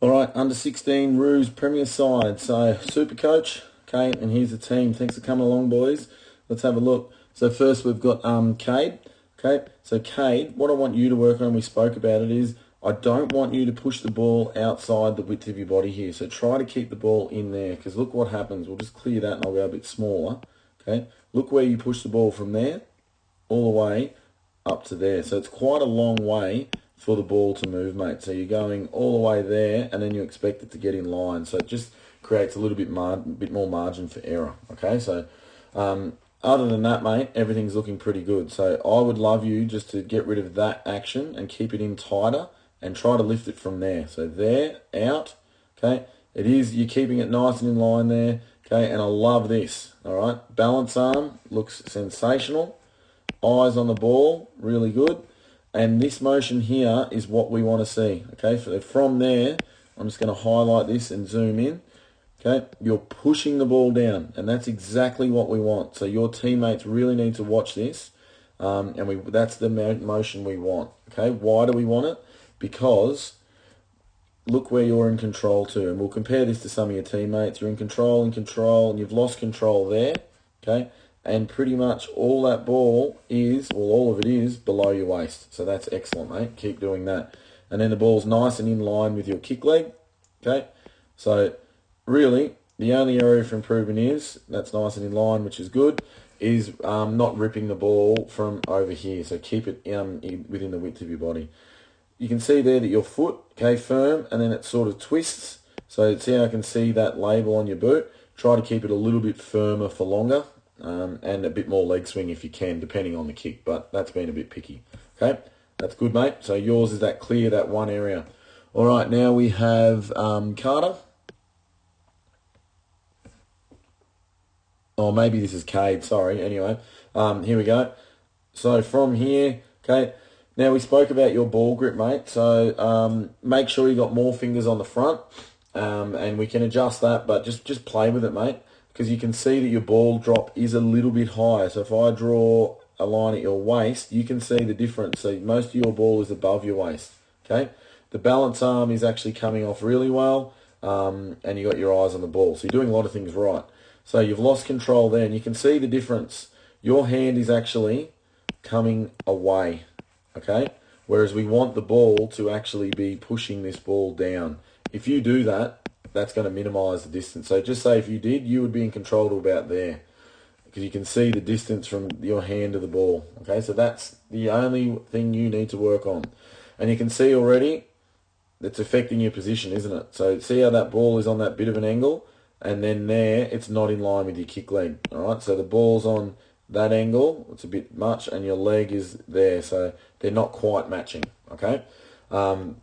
All right, under 16 Roos Premier side. So Super Coach, okay, and here's the team. Thanks for coming along, boys. Let's have a look. So first we've got Cade. Okay, so Cade, what I want you to work on, we spoke about it, is I don't want you to push the ball outside the width of your body here. So try to keep the ball in there, because look what happens. We'll just clear that and I'll go a bit smaller. Okay, look where you push the ball from there all the way up to there. So it's quite a long way for the ball to move, mate. So you're going all the way there, and then you expect it to get in line. So it just creates a little bit more margin for error. Okay, so other than that, mate, everything's looking pretty good. So I would love you just to get rid of that action and keep it in tighter and try to lift it from there. So there, out, okay. You're keeping it nice and in line there, okay, and I love this, all right. Balance arm looks sensational. Eyes on the ball, really good. And this motion here is what we want to see. Okay, so from there, I'm just going to highlight this and zoom in. Okay, you're pushing the ball down, and that's exactly what we want. So your teammates really need to watch this, and that's the motion we want. Okay, why do we want it? Because look where you're in control too, and we'll compare this to some of your teammates. You're in control, and you've lost control there. Okay. And pretty much all that ball is, well, all of it is below your waist. So that's excellent, mate. Keep doing that. And then the ball's nice and in line with your kick leg. Okay. So really, the only area for improvement is, that's nice and in line, which is good, is not ripping the ball from over here. So keep it within the width of your body. You can see there that your foot, okay, firm, and then it sort of twists. So see how I can see that label on your boot. Try to keep it a little bit firmer for longer. And a bit more leg swing if you can, depending on the kick, but that's been a bit picky. Okay, that's good, mate. So yours is that clear, that one area. All right, now we have Carter. Oh, maybe this is Cade, sorry. Anyway, here we go. So from here, okay, now we spoke about your ball grip, mate. So make sure you got more fingers on the front, and we can adjust that, but just play with it, mate. Because you can see that your ball drop is a little bit higher. So if I draw a line at your waist, you can see the difference. So most of your ball is above your waist. Okay, the balance arm is actually coming off really well, and you got your eyes on the ball. So you're doing a lot of things right. So you've lost control there, and you can see the difference. Your hand is actually coming away. Okay, whereas we want the ball to actually be pushing this ball down. If you do that, that's going to minimize the distance. So just say if you did, you would be in control to about there, because you can see the distance from your hand to the ball. Okay, so that's the only thing you need to work on. And you can see already it's affecting your position, isn't it? So see how that ball is on that bit of an angle, and then there, it's not in line with your kick leg. All right, so the ball's on that angle, it's a bit much, and your leg is there, so they're not quite matching. Okay.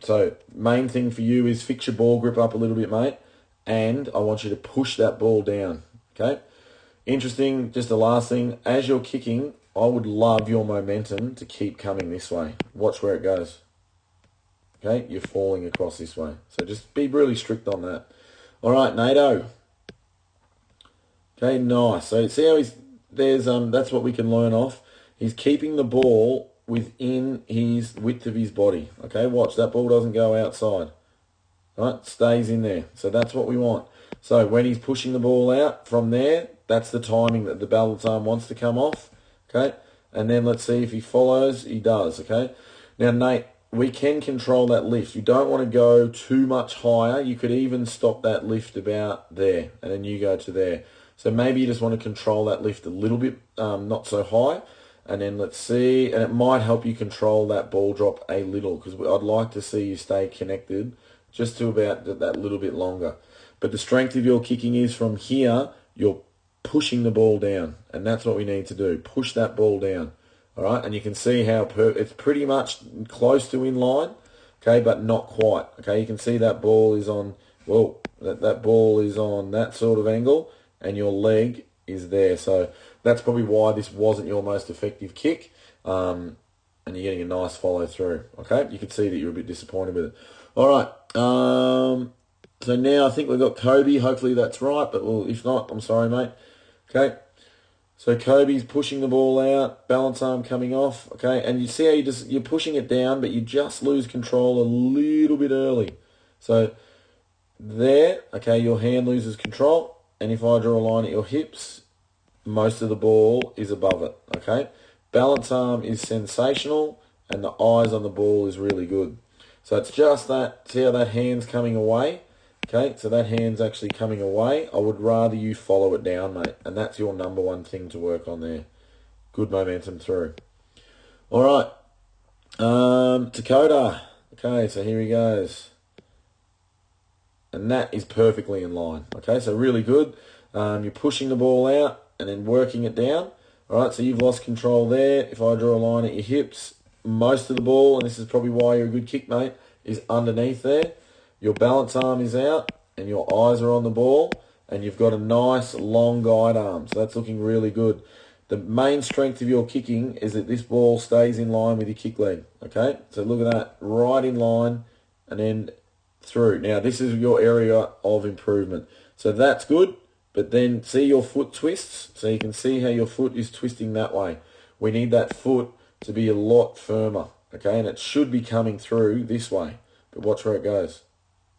So main thing for you is fix your ball grip up a little bit, mate, and I want you to push that ball down. Okay. Interesting. Just the last thing, as you're kicking, I would love your momentum to keep coming this way. Watch where it goes. Okay, you're falling across this way, so just be really strict on that. All right, NATO. Okay, nice. So see how that's what we can learn off. He's keeping the ball within his width of his body. Okay, watch, that ball doesn't go outside. Right, stays in there. So that's what we want. So when he's pushing the ball out from there, that's the timing that the balance arm wants to come off. Okay, and then let's see if he follows. He does. Okay, now Nate, we can control that lift. You don't want to go too much higher. You could even stop that lift about there, and then you go to there. So maybe you just want to control that lift a little bit, not so high. And then let's see, and it might help you control that ball drop a little, because I'd like to see you stay connected just to about that little bit longer. But the strength of your kicking is from here, you're pushing the ball down, and that's what we need to do. Push that ball down, all right? And you can see how it's pretty much close to in line, okay, but not quite, okay? You can see that ball is on, well, that ball is on that sort of angle, and your leg is there. So that's probably why this wasn't your most effective kick, and you're getting a nice follow through. Okay, you can see that you're a bit disappointed with it. All right, so now I think we've got Kobe. Hopefully that's right, but well, if not, I'm sorry, mate. Okay, so Kobe's pushing the ball out, balance arm coming off. Okay, and you see how you're pushing it down, but you just lose control a little bit early. So there, okay, your hand loses control, and if I draw a line at your hips, most of the ball is above it, okay? Balance arm is sensational, and the eyes on the ball is really good. So it's just that, see how that hand's coming away? Okay, so that hand's actually coming away. I would rather you follow it down, mate, and that's your number one thing to work on there. Good momentum through. All right, Dakota. Okay, so here he goes. And that is perfectly in line. Okay, so really good. You're pushing the ball out and then working it down. All right, so you've lost control there. If I draw a line at your hips, most of the ball, and this is probably why you're a good kick, mate, is underneath there. Your balance arm is out and your eyes are on the ball, and you've got a nice long guide arm. So that's looking really good. The main strength of your kicking is that this ball stays in line with your kick leg. Okay, so look at that, right in line and then through. Now, this is your area of improvement. So that's good, but then see your foot twists. So you can see how your foot is twisting that way. We need that foot to be a lot firmer, okay? And it should be coming through this way. But watch where it goes.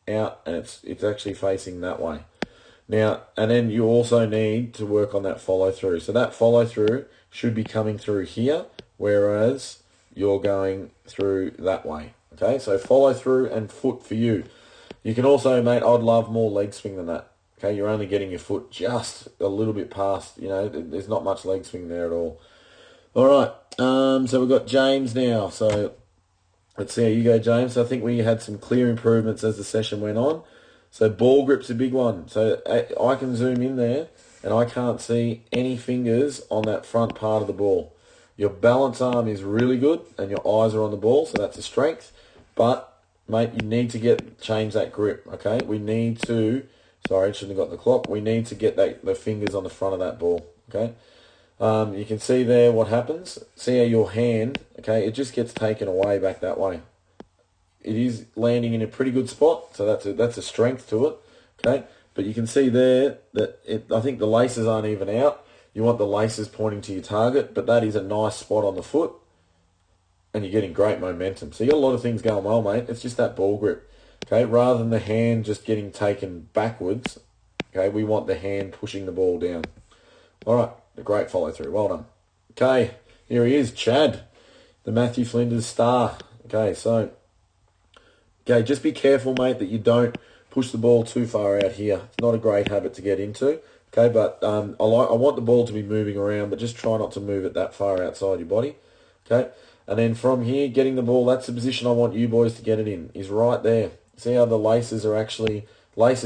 Out, and it's actually facing that way. Now, and then you also need to work on that follow through. So that follow through should be coming through here, whereas you're going through that way. Okay, so follow through and foot for you. You can also, mate, I'd love more leg swing than that. Okay, you're only getting your foot just a little bit past, there's not much leg swing there at all. All right, so we've got James now. So let's see how you go, James. So I think we had some clear improvements as the session went on. So ball grip's a big one. So I can zoom in there and I can't see any fingers on that front part of the ball. Your balance arm is really good and your eyes are on the ball, so that's a strength. But, mate, you need to change that grip, okay? We need to, sorry, I shouldn't have got the clock. We need to get the fingers on the front of that ball, okay? You can see there what happens. See how your hand, okay, it just gets taken away back that way. It is landing in a pretty good spot, so that's a strength to it, okay? But you can see there that I think the laces aren't even out. You want the laces pointing to your target, but that is a nice spot on the foot, and you're getting great momentum. So you got a lot of things going well, mate. It's just that ball grip, okay? Rather than the hand just getting taken backwards, okay, we want the hand pushing the ball down. All right, a great follow through. Well done. Okay, here he is, Chad, the Matthew Flinders star. Okay, so... Okay, just be careful, mate, that you don't push the ball too far out here. It's not a great habit to get into. Okay, but I want the ball to be moving around, but just try not to move it that far outside your body. Okay, and then from here, getting the ball, that's the position I want you boys to get it in, is right there. See how the laces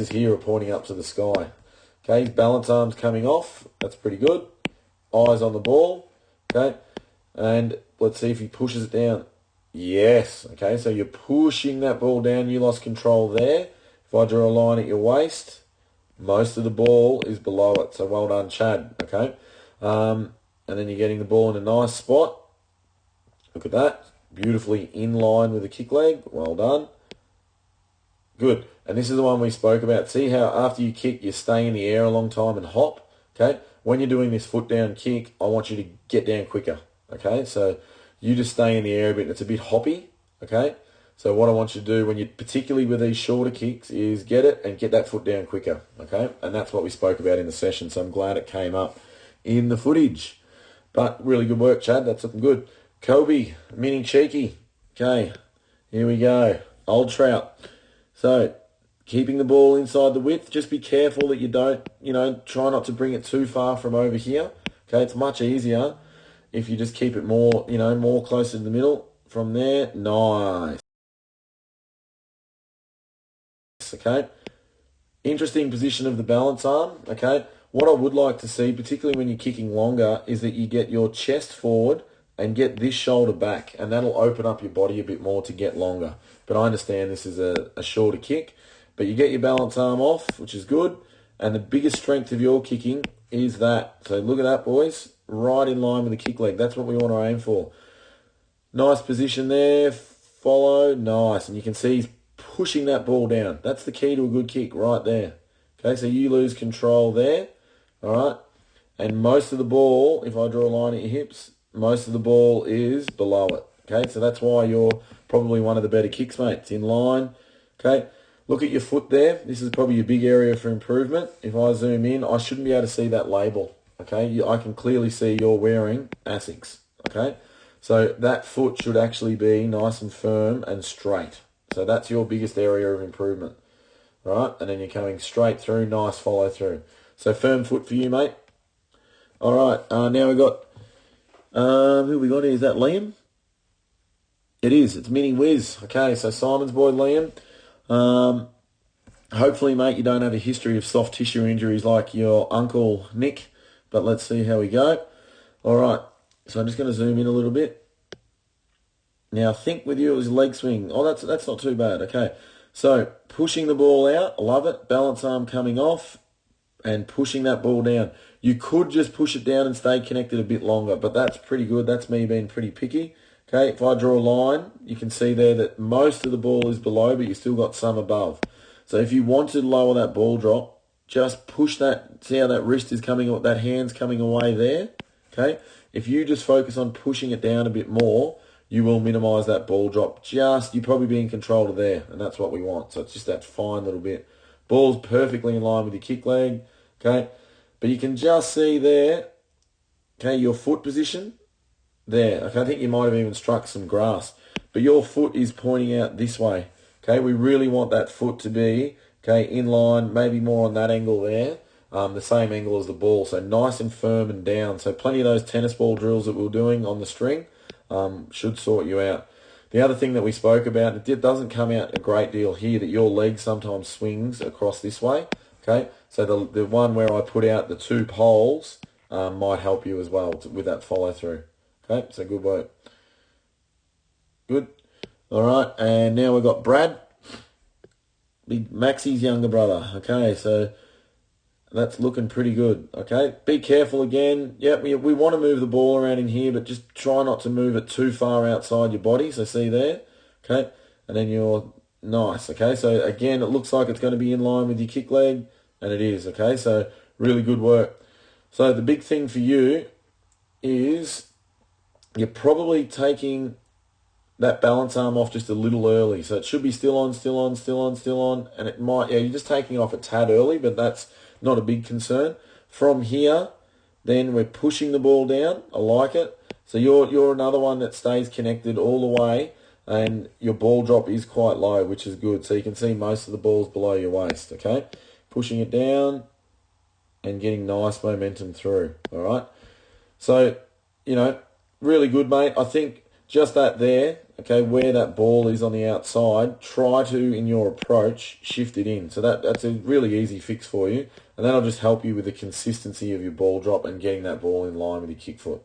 here are pointing up to the sky. Okay, his balance arm's coming off. That's pretty good. Eyes on the ball. Okay, and let's see if he pushes it down. Yes, okay, so you're pushing that ball down. You lost control there. If I draw a line at your waist, most of the ball is below it. So well done, Chad, okay? And then you're getting the ball in a nice spot. Look at that. Beautifully in line with the kick leg. Well done. Good. And this is the one we spoke about. See how after you kick, you stay in the air a long time and hop, okay? When you're doing this foot down kick, I want you to get down quicker, okay? So... you just stay in the air a bit. It's a bit hoppy, okay? So what I want you to do, particularly with these shorter kicks, is get it and get that foot down quicker, okay? And that's what we spoke about in the session, so I'm glad it came up in the footage. But really good work, Chad. That's looking good. Kobe, meaning cheeky. Okay, here we go. Old Trout. So keeping the ball inside the width. Just be careful that you don't, try not to bring it too far from over here. Okay, it's much easier if you just keep it more, more closer to the middle. From there, nice. Okay. Interesting position of the balance arm. Okay. What I would like to see, particularly when you're kicking longer, is that you get your chest forward and get this shoulder back, and that'll open up your body a bit more to get longer. But I understand this is a shorter kick, but you get your balance arm off, which is good, and the biggest strength of your kicking is that. So look at that, boys. Right in line with the kick leg. That's what we want to aim for. Nice position there. Follow. Nice. And you can see he's pushing that ball down. That's the key to a good kick right there. Okay, so you lose control there. All right. And most of the ball, if I draw a line at your hips, most of the ball is below it. Okay, so that's why you're probably one of the better kicks, mate. It's in line. Okay. Look at your foot there. This is probably your big area for improvement. If I zoom in, I shouldn't be able to see that label. Okay, I can clearly see you're wearing Asics. Okay, so that foot should actually be nice and firm and straight. So that's your biggest area of improvement. All right, and then you're coming straight through, nice follow through. So firm foot for you, mate. All right, now we've got, who we got here? Is that Liam? It is. It's Mini Wiz. Okay, so Simon's boy Liam. Hopefully, mate, you don't have a history of soft tissue injuries like your uncle Nick, but let's see how we go. All right, so I'm just going to zoom in a little bit. Now, I think with you it was leg swing. Oh, that's not too bad. Okay, so pushing the ball out, I love it. Balance arm coming off and pushing that ball down. You could just push it down and stay connected a bit longer, but that's pretty good. That's me being pretty picky. Okay, if I draw a line, you can see there that most of the ball is below, but you still got some above. So if you want to lower that ball drop, just push that. See how that wrist is coming, that hand's coming away there? Okay, if you just focus on pushing it down a bit more, you will minimize that ball drop. You probably be in control of there, and that's what we want. So it's just that fine little bit. Ball's perfectly in line with your kick leg, okay? But you can just see there, okay, your foot position there. Okay, I think you might have even struck some grass, but your foot is pointing out this way. Okay, we really want that foot to be, okay, in line, maybe more on that angle there, the same angle as the ball. So nice and firm and down. So plenty of those tennis ball drills that we were doing on the string should sort you out. The other thing that we spoke about, it doesn't come out a great deal here, that your leg sometimes swings across this way. Okay, so the one where I put out the two poles might help you as well with that follow through. Okay, so good work. Good. All right, and now we've got Brad, Big Maxie's younger brother. Okay, so that's looking pretty good. Okay, be careful again. Yep, we want to move the ball around in here, but just try not to move it too far outside your body. So see there, okay, and then you're nice. Okay, so again, it looks like it's going to be in line with your kick leg, and it is. Okay, so really good work. So the big thing for you is you're probably taking that balance arm off just a little early. So it should be still on, still on, still on, still on. And it might, you're just taking it off a tad early, but that's not a big concern. From here, then we're pushing the ball down. I like it. So you're another one that stays connected all the way, and your ball drop is quite low, which is good. So you can see most of the ball's below your waist, okay? Pushing it down and getting nice momentum through, all right? So, really good, mate. I think just that there, okay, where that ball is on the outside, try to, in your approach, shift it in. So that's a really easy fix for you. And that'll just help you with the consistency of your ball drop and getting that ball in line with your kick foot.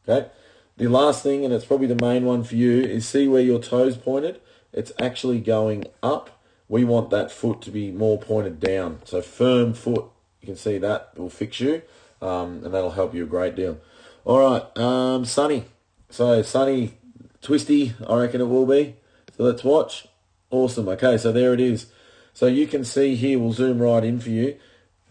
Okay? The last thing, and it's probably the main one for you, is see where your toes pointed? It's actually going up. We want that foot to be more pointed down. So firm foot, you can see that will fix you, and that'll help you a great deal. All right, Sunny. So Sunny, twisty, I reckon it will be. So let's watch. Awesome. Okay, so there it is. So you can see here, we'll zoom right in for you.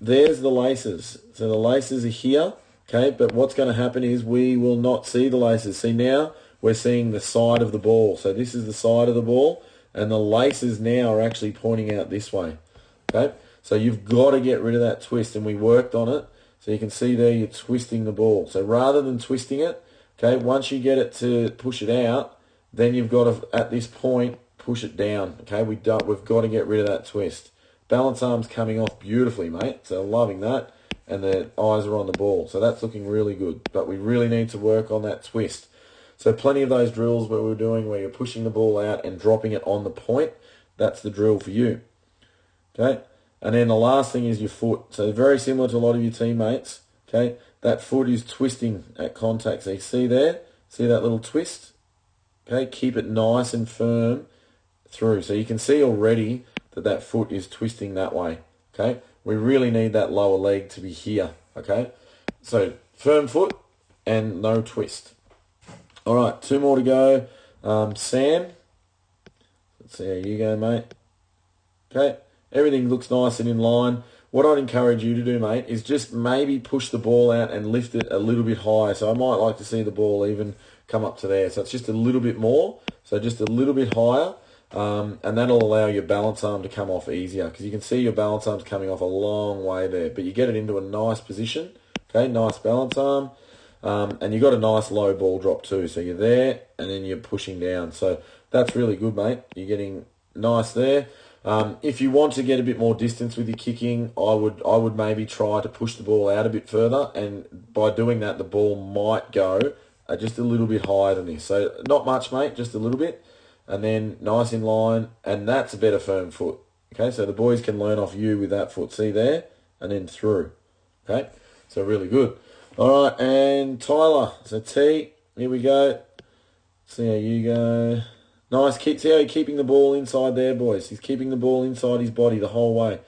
There's the laces. So the laces are here, okay, but what's going to happen is we will not see the laces. See, now we're seeing the side of the ball. So this is the side of the ball, and the laces now are actually pointing out this way, okay? So you've got to get rid of that twist, and we worked on it. So you can see there you're twisting the ball. So rather than twisting it, okay, once you get it to push it out, then you've got to, at this point, push it down. Okay, we've got to get rid of that twist. Balance arm's coming off beautifully, mate. So loving that. And the eyes are on the ball. So that's looking really good. But we really need to work on that twist. So plenty of those drills where we're doing where you're pushing the ball out and dropping it on the point, that's the drill for you. Okay? And then the last thing is your foot. So very similar to a lot of your teammates. Okay? That foot is twisting at contact. So you see there? See that little twist? Okay? Keep it nice and firm through. So you can see already that foot is twisting that way. Okay? We really need that lower leg to be here. Okay? So firm foot and no twist. All right, 2 more to go. Sam, let's see how you go, mate. Okay, everything looks nice and in line. What I'd encourage you to do, mate, is just maybe push the ball out and lift it a little bit higher. So I might like to see the ball even come up to there. So it's just a little bit more. So just a little bit higher. And that'll allow your balance arm to come off easier, because you can see your balance arm's coming off a long way there, but you get it into a nice position, okay, nice balance arm, and you got a nice low ball drop too, so you're there and then you're pushing down, so that's really good, mate. You're getting nice there. If you want to get a bit more distance with your kicking, I would maybe try to push the ball out a bit further, and by doing that the ball might go just a little bit higher than this, so not much, mate, just a little bit. And then nice in line, and that's a better firm foot. Okay, so the boys can learn off you with that foot. See there? And then through. Okay, so really good. All right, and Tyler. So T, here we go. See how you go. Nice kick. See how he's keeping the ball inside there, boys. He's keeping the ball inside his body the whole way.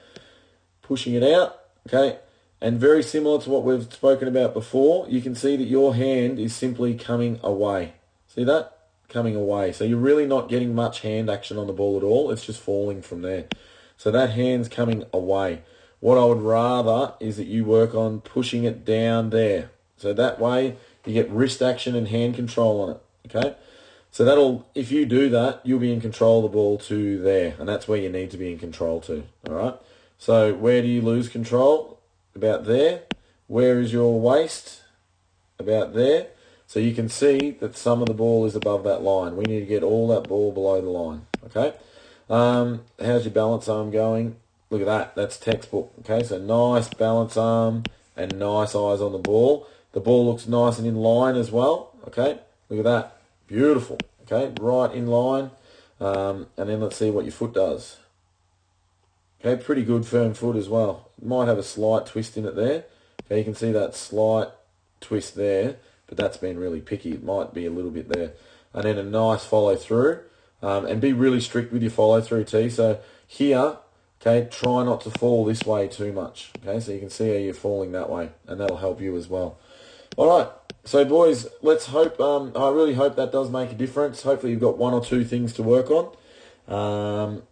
Pushing it out. Okay, and very similar to what we've spoken about before, you can see that your hand is simply coming away. See that? Coming away. So you're really not getting much hand action on the ball at all. It's just falling from there. So that hand's coming away. What I would rather is that you work on pushing it down there. So that way you get wrist action and hand control on it. Okay? So that'll, if you do that, you'll be in control of the ball to there. And that's where you need to be in control to. Alright? So where do you lose control? About there. Where is your waist? About there. So you can see that some of the ball is above that line. We need to get all that ball below the line. Okay. How's your balance arm going? Look at that. That's textbook. Okay. So nice balance arm and nice eyes on the ball. The ball looks nice and in line as well. Okay. Look at that. Beautiful. Okay. Right in line. And then let's see what your foot does. Okay. Pretty good firm foot as well. It might have a slight twist in it there. Okay. You can see that slight twist there. But that's been really picky. It might be a little bit there. And then a nice follow through. And be really strict with your follow through, T. So here, okay, try not to fall this way too much. Okay, so you can see how you're falling that way. And that'll help you as well. All right. So, boys, let's hope, I really hope that does make a difference. Hopefully you've got one or two things to work on.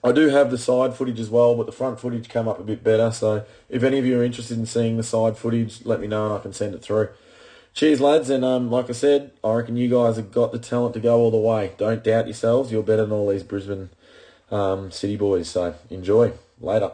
I do have the side footage as well, but the front footage come up a bit better. So if any of you are interested in seeing the side footage, let me know and I can send it through. Cheers, lads, and like I said, I reckon you guys have got the talent to go all the way. Don't doubt yourselves. You're better than all these Brisbane City boys, so enjoy. Later.